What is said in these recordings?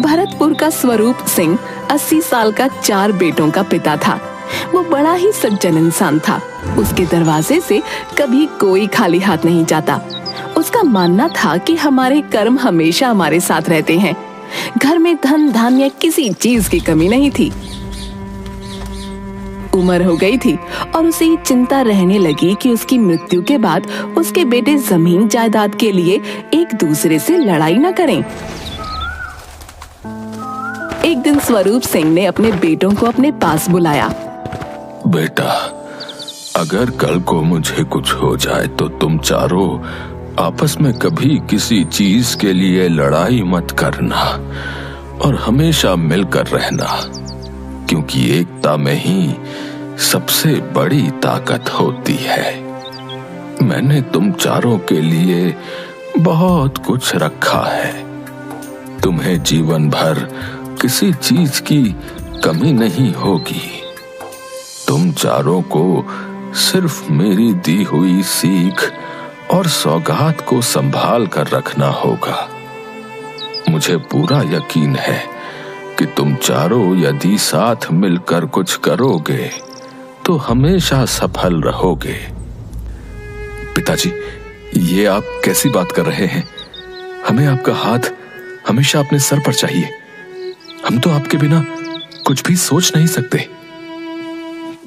भरतपुर का स्वरूप सिंह 80 साल का 4 बेटों का पिता था। वो बड़ा ही सज्जन इंसान था। उसके दरवाजे से कभी कोई खाली हाथ नहीं जाता। उसका मानना था कि हमारे कर्म हमेशा हमारे साथ रहते हैं। घर में धन धान्य किसी चीज की कमी नहीं थी। उम्र हो गई थी और उसे ये चिंता रहने लगी कि उसकी मृत्यु के बाद उसके बेटे जमीन जायदाद के लिए एक दूसरे से लड़ाई न करें। एक दिन स्वरूप सिंह ने अपने बेटों को अपने पास बुलाया। बेटा, अगर कल को मुझे कुछ हो जाए तो तुम चारों आपस में कभी किसी चीज के लिए लड़ाई मत करना और हमेशा मिलकर रहना, क्योंकि एकता में ही सबसे बड़ी ताकत होती है। मैंने तुम चारों के लिए बहुत कुछ रखा है। तुम्हें जीवन भर किसी चीज की कमी नहीं होगी। तुम चारों को सिर्फ मेरी दी हुई सीख और सौगात को संभाल कर रखना होगा। मुझे पूरा यकीन है कि तुम चारों यदि साथ मिलकर कुछ करोगे तो हमेशा सफल रहोगे। पिताजी, ये आप कैसी बात कर रहे हैं? हमें आपका हाथ हमेशा अपने सर पर चाहिए। हम तो आपके बिना कुछ भी सोच नहीं सकते।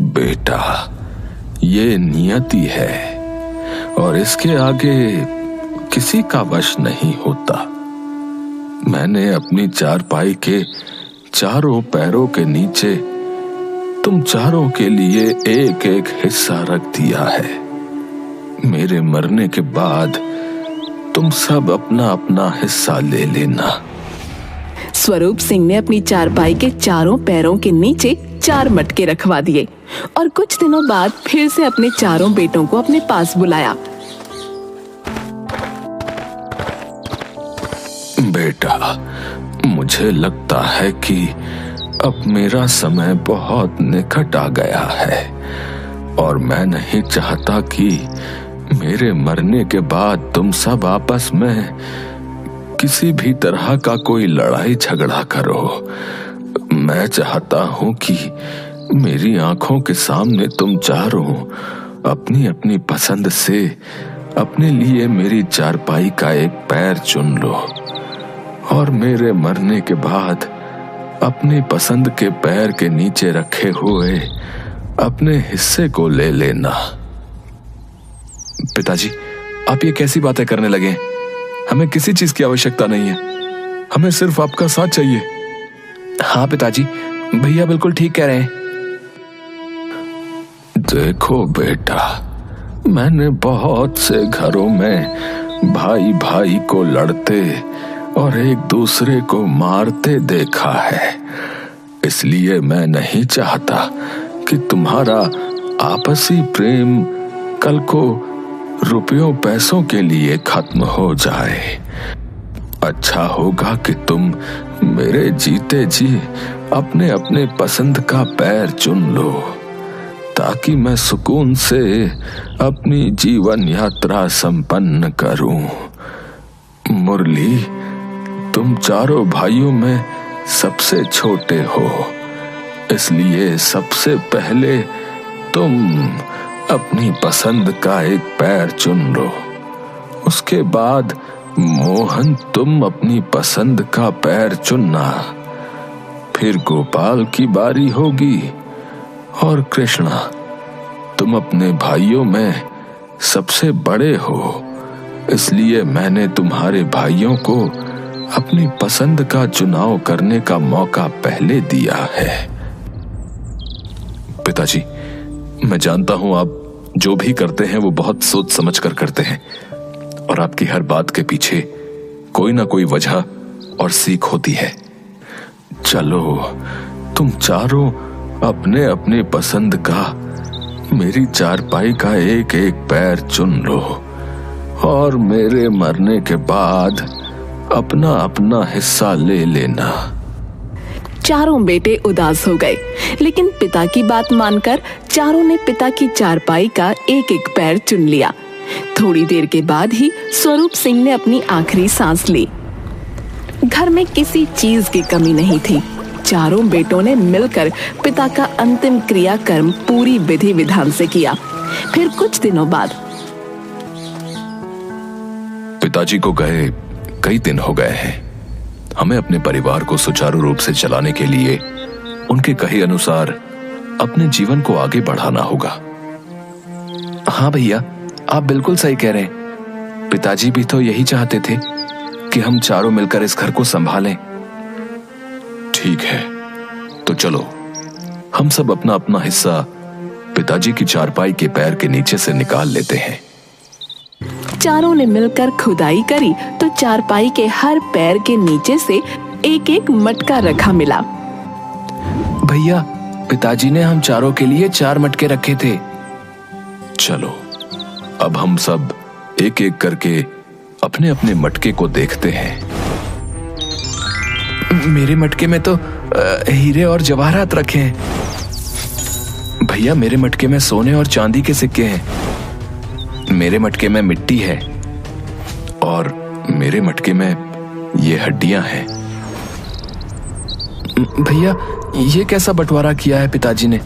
बेटा, ये नियति है और इसके आगे किसी का वश नहीं होता। मैंने अपनी चारपाई के चारों पैरों के नीचे तुम चारों के लिए एक एक हिस्सा रख दिया है। मेरे मरने के बाद तुम सब अपना अपना हिस्सा ले लेना। स्वरूप सिंह ने अपनी चारपाई के चारों पैरों के नीचे 4 मटके रखवा दिए और कुछ दिनों बाद फिर से अपने चारों बेटों को अपने पास बुलाया। बेटा, मुझे लगता है कि अब मेरा समय बहुत निकट आ गया है और मैं नहीं चाहता कि मेरे मरने के बाद तुम सब आपस में किसी भी तरह का कोई लड़ाई झगड़ा करो। मैं चाहता हूं कि मेरी आंखों के सामने तुम चारों अपनी अपनी पसंद से अपने लिए मेरी चारपाई का एक पैर चुन लो और मेरे मरने के बाद अपनी पसंद के पैर के नीचे रखे हुए अपने हिस्से को ले लेना। पिताजी, आप ये कैसी बातें करने लगे? हमें किसी चीज की आवश्यकता नहीं है। हमें सिर्फ आपका साथ चाहिए। हाँ पिताजी, भैया बिल्कुल ठीक कह रहे हैं। देखो बेटा, मैंने बहुत से घरों में भाई भाई को लड़ते और एक दूसरे को मारते देखा है। इसलिए मैं नहीं चाहता कि तुम्हारा आपसी प्रेम कल को रुपयों पैसों के लिए खत्म हो जाए। अच्छा होगा कि तुम मेरे जीते जी अपने अपने पसंद का पैर चुन लो, ताकि मैं सुकून से अपनी जीवन यात्रा संपन्न करूं। मुरली, तुम चारों भाइयों में सबसे छोटे हो, इसलिए सबसे पहले तुम अपनी पसंद का एक पैर चुन लो। उसके बाद मोहन, तुम अपनी पसंद का पैर चुनना। फिर गोपाल की बारी होगी और कृष्णा, तुम अपने भाइयों में सबसे बड़े हो, इसलिए मैंने तुम्हारे भाइयों को अपनी पसंद का चुनाव करने का मौका पहले दिया है। पिताजी, मैं जानता हूं आप जो भी करते हैं वो बहुत सोच समझ कर करते हैं और आपकी हर बात के पीछे कोई ना कोई वजह और सीख होती है। चलो, तुम चारों अपने अपने पसंद का मेरी चारपाई का एक एक पैर चुन लो और मेरे मरने के बाद अपना अपना हिस्सा ले लेना। चारों बेटे उदास हो गए, लेकिन पिता की बात मानकर चारों ने पिता की चारपाई का एक एक पैर चुन लिया। थोड़ी देर के बाद ही स्वरूप सिंह ने अपनी आखिरी सांस ली। घर में किसी चीज की कमी नहीं थी। चारों बेटों ने मिलकर पिता का अंतिम क्रियाकर्म पूरी विधि विधान से किया। फिर कुछ दिनों बाद पिताजी को गए कई दिन हो गए हैं। हमें अपने परिवार को सुचारू रूप से चलाने के लिए उनके कहे अनुसार अपने जीवन को आगे बढ़ाना होगा। हाँ भैया, आप बिल्कुल सही कह रहे हैं। पिताजी भी तो यही चाहते थे कि हम चारों मिलकर इस घर को संभालें। ठीक है, तो चलो हम सब अपना अपना हिस्सा पिताजी की चारपाई के पैर के नीचे से निकाल लेते हैं। चारों ने मिलकर खुदाई करी तो चारपाई के हर पैर के नीचे से एक एक मटका रखा मिला। भैया, पिताजी ने हम चारों के लिए 4 मटके रखे थे। चलो अब हम सब एक एक करके अपने अपने मटके को देखते हैं। मेरे मटके में तो हीरे और जवाहरात रखे हैं। भैया, मेरे मटके में सोने और चांदी के सिक्के हैं। मेरे मटके में मिट्टी है और मेरे मटके में ये हड्डियां हैं। भैया, ये कैसा बंटवारा किया है पिताजी ने?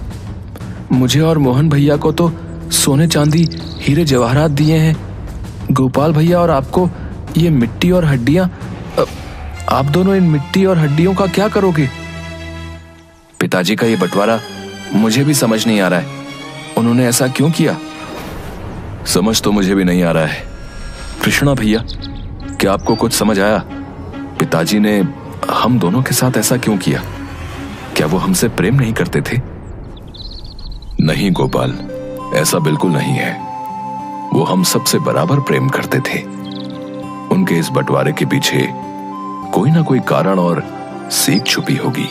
मुझे और मोहन भैया को तो सोने चांदी हीरे जवाहरात दिए हैं। गोपाल भैया और आपको ये मिट्टी और हड्डियां। आप दोनों इन मिट्टी और हड्डियों का क्या करोगे? पिताजी का ये बंटवारा मुझे भी समझ नहीं आ रहा है। उन्होंने ऐसा क्यों किया? समझ तो मुझे भी नहीं आ रहा है। कृष्णा भैया, क्या आपको कुछ समझ आया? पिताजी ने हम दोनों के साथ ऐसा क्यों किया? क्या वो हमसे प्रेम नहीं करते थे? नहीं गोपाल, ऐसा बिल्कुल नहीं है। वो हम सबसे बराबर प्रेम करते थे। उनके इस बंटवारे के पीछे कोई ना कोई कारण और सीख छुपी होगी।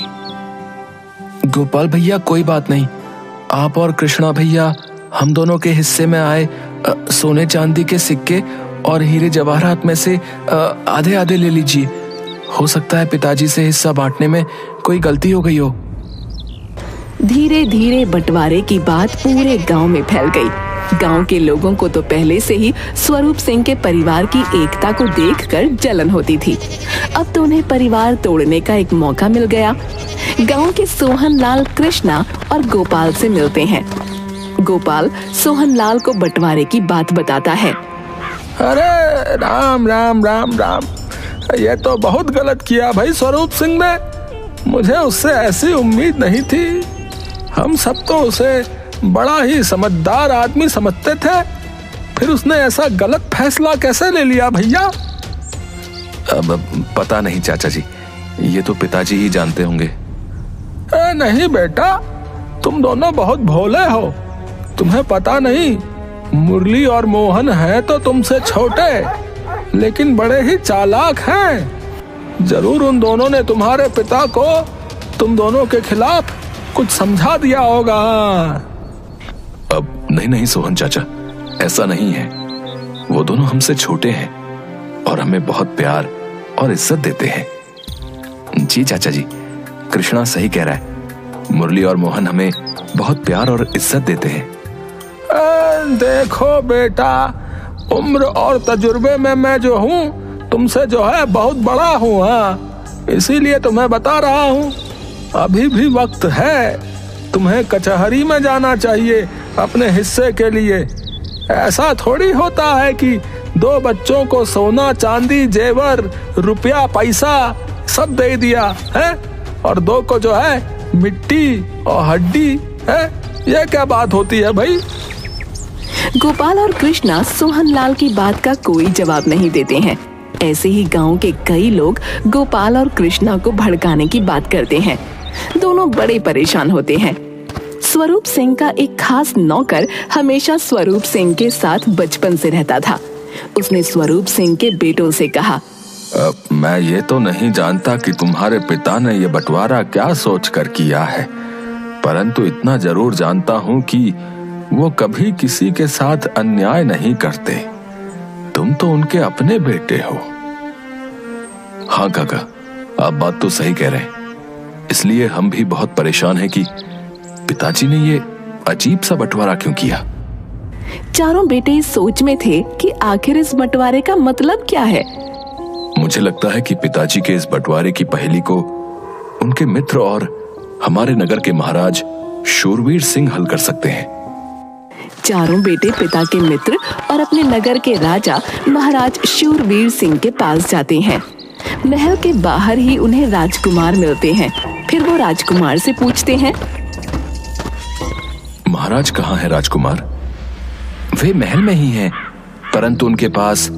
गोपाल भैया, कोई बात नहीं। आप और कृष्णा भैया हम दोनों के हिस्से में आए सोने चांदी के सिक्के और हीरे जवाहरात में से आधे आधे ले लीजिए। हो सकता है पिताजी से हिस्सा बांटने में कोई गलती हो गई हो। धीरे धीरे बंटवारे की बात पूरे गांव में फैल गई। गांव के लोगों को तो पहले से ही स्वरूप सिंह के परिवार की एकता को देखकर जलन होती थी। अब तो उन्हें परिवार तोड़ने का एक मौका मिल गया। गांव के सोहनलाल कृष्णा और गोपाल से मिलते हैं। गोपाल सोहनलाल को बंटवारे की बात बताता है। अरे राम राम राम राम, ये तो बहुत गलत किया भाई स्वरूप सिंह ने। मुझे उससे ऐसी उम्मीद नहीं थी। हम सब तो उसे बड़ा ही समझदार आदमी समझते थे। फिर उसने ऐसा गलत फैसला कैसे ले लिया भैया? अब पता नहीं चाचा जी, ये तो पिताजी ही जानते होंगे। नहीं बेटा, तुम दोनों बहुत भोले हो। तुम्हें पता नहीं, मुरली और मोहन हैं तो तुमसे छोटे, लेकिन बड़े ही चालाक हैं। जरूर उन दोनों ने तुम्हारे पिता को तुम दोनों के खिलाफ कुछ समझा दिया होगा। अब नहीं सोहन चाचा, ऐसा नहीं है। वो दोनों हमसे छोटे हैं और हमें बहुत प्यार और इज्जत देते हैं। जी चाचा जी, कृष्णा सही कह रहा है। मुरली और मोहन हमें बहुत प्यार और इज्जत देते हैं। देखो बेटा, उम्र और तजुर्बे में मैं जो हूँ तुमसे जो है बहुत बड़ा हूँ। हाँ, इसीलिए तुम्हें बता रहा हूँ, अभी भी वक्त है। तुम्हें कचहरी में जाना चाहिए अपने हिस्से के लिए। ऐसा थोड़ी होता है कि 2 बच्चों को सोना चांदी जेवर रुपया पैसा सब दे दिया है और 2 को जो है मिट्टी और हड्डी है। ये क्या बात होती है भाई? गोपाल और कृष्णा सोहनलाल की बात का कोई जवाब नहीं देते हैं। ऐसे ही गांव के कई लोग गोपाल और कृष्णा को भड़काने की बात करते हैं। दोनों बड़े परेशान होते हैं। स्वरूप सिंह का एक खास नौकर हमेशा स्वरूप सिंह के साथ बचपन से रहता था। उसने स्वरूप सिंह के बेटों से कहा, मैं ये तो नहीं जानता कि तुम्हारे पिता ने ये बंटवारा क्या सोचकर किया है, परंतु इतना जरूर जानता हूँ कि वो कभी किसी के साथ अन्याय नहीं करते। तुम तो उनके अपने बेटे हो। हाँ काका, आप बात तो सही कह रहे हैं। इसलिए हम भी बहुत परेशान हैं कि पिताजी ने ये अजीब सा बंटवारा क्यों किया। चारों बेटे इस सोच में थे कि आखिर इस बंटवारे का मतलब क्या है। मुझे लगता है कि पिताजी के इस बंटवारे की पहेली को उनके मित्र और हमारे नगर के महाराज शूरवीर सिंह हल कर सकते हैं। चारों बेटे पिता के मित्र और अपने नगर के राजा महाराज शूरवीर सिंह के पास जाते हैं। महल के बाहर ही उन्हें राजकुमार मिलते हैं। फिर वो राजकुमार से पूछते हैं, महाराज कहाँ है राजकुमार? वे महल में ही हैं, परंतु उनके पास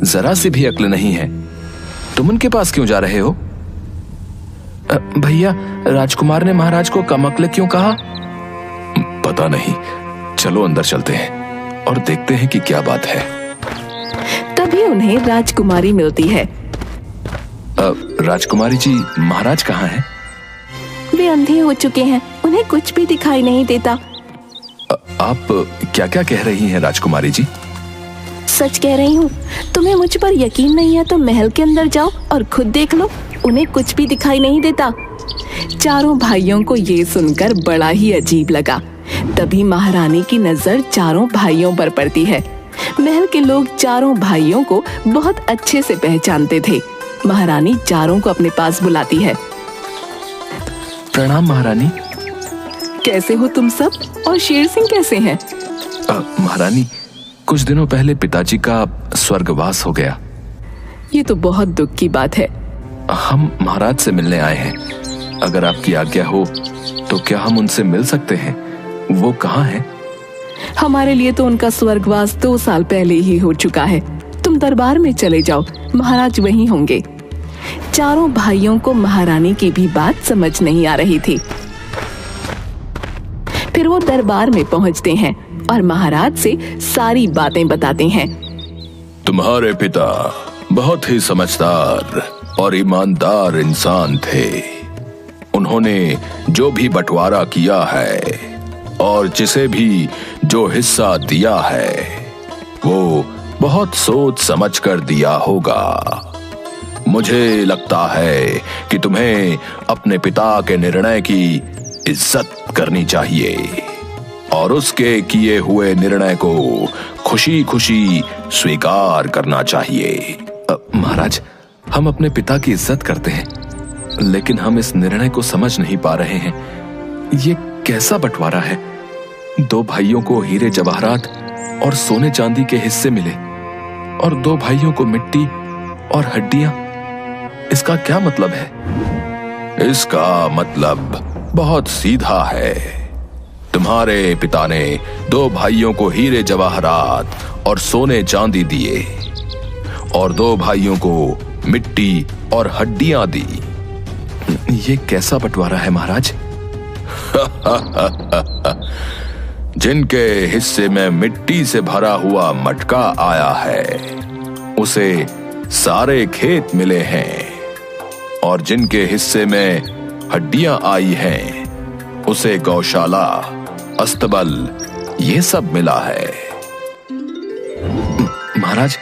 जरा सी भी अक्ल नहीं है। तुम उनके पास क्यों जा रहे हो? भैया, राजकुमार ने महाराज को कम अक्ल क्यों कहा? पता नहीं, चलो अंदर चलते हैं और देखते हैं कि क्या बात है। तभी उन्हें राजकुमारी मिलती है। राजकुमारी जी, महाराज कहाँ हैं? वे अंधे हो चुके हैं, उन्हें कुछ भी दिखाई नहीं देता। आप क्या क्या कह रही हैं राजकुमारी जी? सच कह रही हूँ। तुम्हें मुझ पर यकीन नहीं है तो महल के अंदर जाओ और खुद देख लो, उन्हें कुछ भी दिखाई नहीं देता। चारों भाइयों को ये सुनकर बड़ा ही अजीब लगा। तभी महारानी की नजर चारों भाइयों पर पड़ती है। महल के लोग चारों भाइयों को बहुत अच्छे से पहचानते थे। महारानी चारों को अपने पास बुलाती है। प्रणाम महारानी। कैसे हो तुम सब, और शेर सिंह कैसे हैं? महारानी, कुछ दिनों पहले पिताजी का स्वर्गवास हो गया। ये तो बहुत दुख की बात है। हम महाराज से मिलने आए हैं। अगर आपकी आज्ञा हो तो क्या हम उनसे मिल सकते हैं? वो कहाँ हैं? हमारे लिए तो उनका स्वर्गवास 2 साल पहले ही हो चुका है। तुम दरबार में चले जाओ, महाराज वहीं होंगे। चारों भाइयों को महारानी की भी बात समझ नहीं आ रही थी। फिर वो दरबार में पहुंचते हैं और महाराज से सारी बातें बताते हैं। तुम्हारे पिता बहुत ही समझदार और ईमानदार इंसान थे। उन्होंने जो भी बंटवारा किया है और जिसे भी जो हिस्सा दिया है, वो बहुत सोच समझ कर दिया होगा। मुझे लगता है कि तुम्हें अपने पिता के निर्णय की इज्जत करनी चाहिए और उसके किए हुए निर्णय को खुशी खुशी स्वीकार करना चाहिए। महाराज, हम अपने पिता की इज्जत करते हैं, लेकिन हम इस निर्णय को समझ नहीं पा रहे हैं। ये कैसा बंटवारा है? 2 भाइयों को हीरे जवाहरात और सोने चांदी के हिस्से मिले और 2 भाइयों को मिट्टी और हड्डियां। इसका क्या मतलब है? इसका मतलब बहुत सीधा है। तुम्हारे पिता ने 2 भाइयों को हीरे जवाहरात और सोने चांदी दिए और 2 भाइयों को मिट्टी और हड्डियां दी। ये कैसा बंटवारा है महाराज? जिनके हिस्से में मिट्टी से भरा हुआ मटका आया है, उसे सारे खेत मिले हैं, और जिनके हिस्से में हड्डियां आई हैं, उसे गौशाला, अस्तबल, ये सब मिला है। महाराज,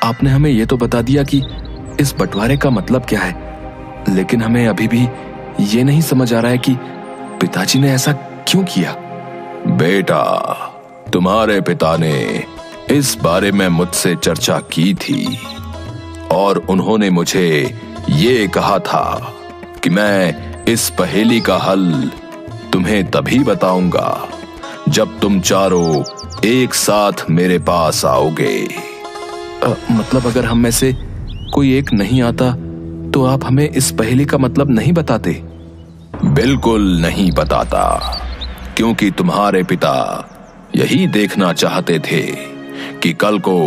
आपने हमें ये तो बता दिया कि इस बंटवारे का मतलब क्या है, लेकिन हमें अभी भी ये नहीं समझ आ रहा है कि पिताजी ने ऐसा क्यों किया। बेटा, तुम्हारे पिता ने इस बारे में मुझसे चर्चा की थी और उन्होंने मुझे ये कहा था कि मैं इस पहेली का हल तुम्हें तभी बताऊंगा जब तुम चारों एक साथ मेरे पास आओगे। मतलब अगर हम में से कोई एक नहीं आता तो आप हमें इस पहेली का मतलब नहीं बताते? बिल्कुल नहीं बताता, क्योंकि तुम्हारे पिता यही देखना चाहते थे कि कल को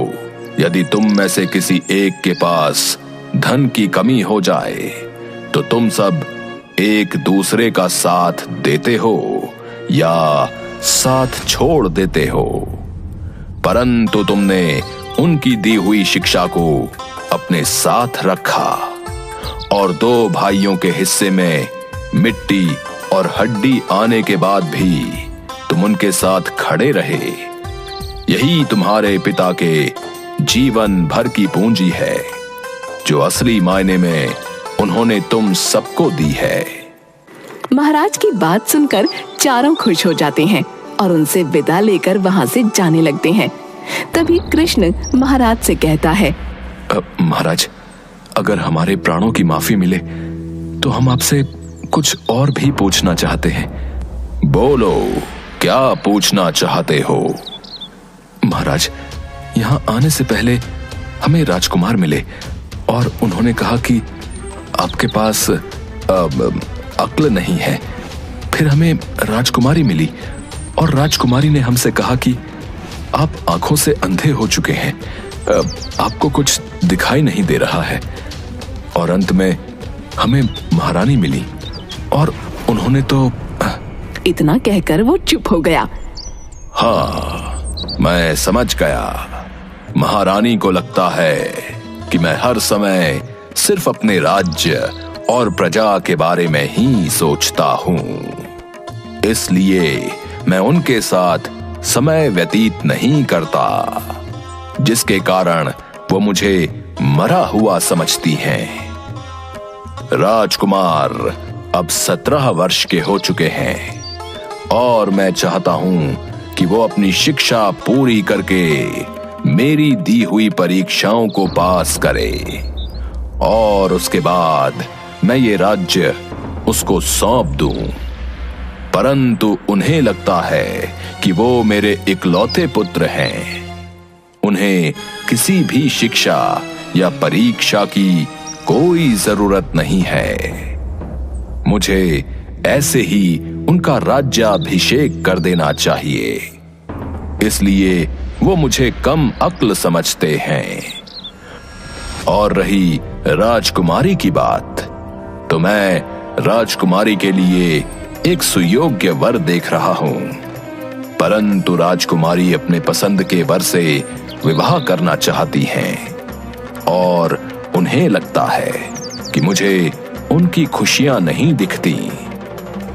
यदि तुम में से किसी एक के पास धन की कमी हो जाए तो तुम सब एक दूसरे का साथ देते हो या साथ छोड़ देते हो। परंतु तुमने उनकी दी हुई शिक्षा को अपने साथ रखा और 2 भाइयों के हिस्से में मिट्टी और हड्डी आने के बाद भी तुम उनके साथ खड़े रहे। यही तुम्हारे पिता के जीवन भर की पूंजी है, जो असली मायने में उन्होंने तुम सबको दी है। महाराज की बात सुनकर चारों खुश हो जाते हैं और उनसे विदा लेकर वहां से जाने लगते हैं। तभी कृष्ण महाराज से कहता है, महाराज, अगर हमारे प्राणों की माफी मिले तो हम आपसे कुछ और भी पूछना चाहते हैं। बोलो, क्या पूछना चाहते हो? महाराज, यहाँ आने से पहले हमें राजकुमार मिले और उन्होंने कहा कि आपके पास अक्ल नहीं है। फिर हमें राजकुमारी मिली और राजकुमारी ने हमसे कहा कि आप आंखों से अंधे हो चुके हैं, आपको कुछ दिखाई नहीं दे रहा है। और अंत में हमें महारानी मिली और उन्होंने तो इतना कहकर वो चुप हो गया। हाँ, मैं समझ गया। महारानी को लगता है कि मैं हर समय सिर्फ अपने राज्य और प्रजा के बारे में ही सोचता हूं, इसलिए मैं उनके साथ समय व्यतीत नहीं करता, जिसके कारण वो मुझे मरा हुआ समझती हैं। राजकुमार अब 17 वर्ष के हो चुके हैं और मैं चाहता हूं कि वो अपनी शिक्षा पूरी करके मेरी दी हुई परीक्षाओं को पास करे और उसके बाद मैं ये राज्य उसको सौंप दूं। परंतु उन्हें लगता है कि वो मेरे इकलौते पुत्र हैं। उन्हें किसी भी शिक्षा या परीक्षा की कोई जरूरत नहीं है। मुझे ऐसे ही उनका राज्याभिषेक कर देना चाहिए, इसलिए वो मुझे कम अक्ल समझते हैं। और रही राजकुमारी की बात, तो मैं राजकुमारी के लिए एक सुयोग्य वर देख रहा हूं, परंतु राजकुमारी अपने पसंद के वर से विवाह करना चाहती हैं और उन्हें लगता है कि मुझे उनकी खुशियां नहीं दिखती,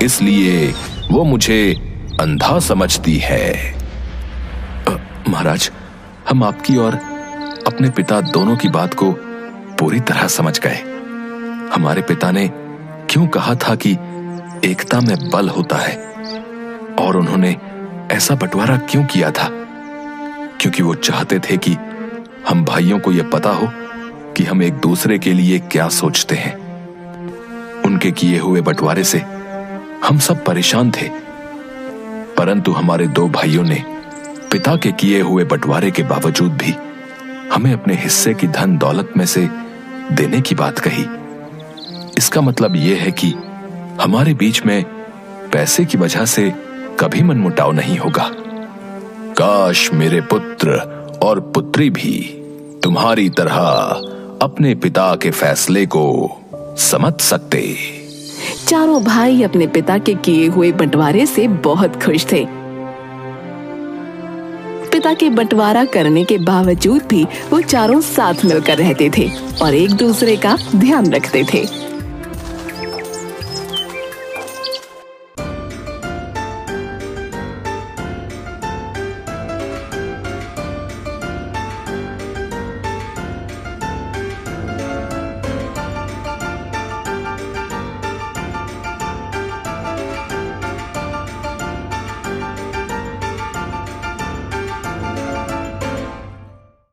इसलिए वो मुझे अंधा समझती है। महाराज, हम आपकी और अपने पिता दोनों की बात को पूरी तरह समझ गए। हमारे पिता ने क्यों कहा था कि एकता में बल होता है, और उन्होंने ऐसा बंटवारा क्यों किया था? क्योंकि वो चाहते थे कि हम भाइयों को यह पता हो कि हम एक दूसरे के लिए क्या सोचते हैं। उनके किए हुए बंटवारे से हम सब परेशान थे, परंतु हमारे 2 भाइयों ने पिता के किए हुए बंटवारे के बावजूद भी हमें अपने हिस्से की धन दौलत में से देने की बात कही। इसका मतलब यह है कि हमारे बीच में पैसे की वजह से कभी मनमुटाव नहीं होगा। काश मेरे पुत्र और पुत्री भी तुम्हारी तरह अपने पिता के फैसले को समझ सकते। चारों भाई अपने पिता के किए हुए बंटवारे से बहुत खुश थे। पिता के बंटवारा करने के बावजूद भी वो चारों साथ मिलकर रहते थे और एक दूसरे का ध्यान रखते थे।